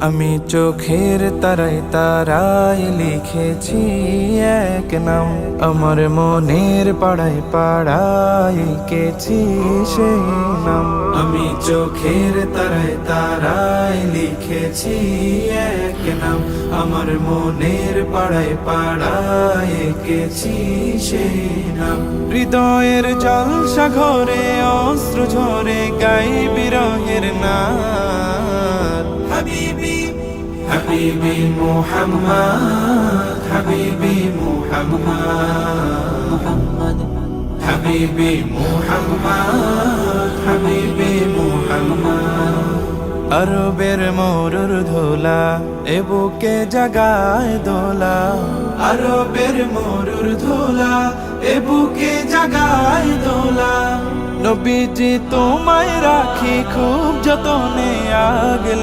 আমি চোখের তারায় তারায় লিখেছি এক নাম, আমার মনের পাড়ায় পাড়ায় এঁকেছি সেই নাম। আমি চোখের তারায় তারায় লিখেছি এক নাম, আমার মনের পাড়ায় পাড়ায় এঁকেছি সেই নাম। হৃদয়ের জল সাগরে অশ্রু ঝরে গাই বিরহের নাম। হাবিবি হাবিবি মুহাম্মদ, হাবিবি মুহাম্মদ, হাবিবি মুহাম্মদ, হাবিবি মুহাম্মদ। আরবের মরুর ধোলা এ বুকে জাগায় দোলা, আরবের মরুর ধোলা এ বুকে জাগায় দোলা। নবীজি তোমায় রাখি খুব যতনে আগলে।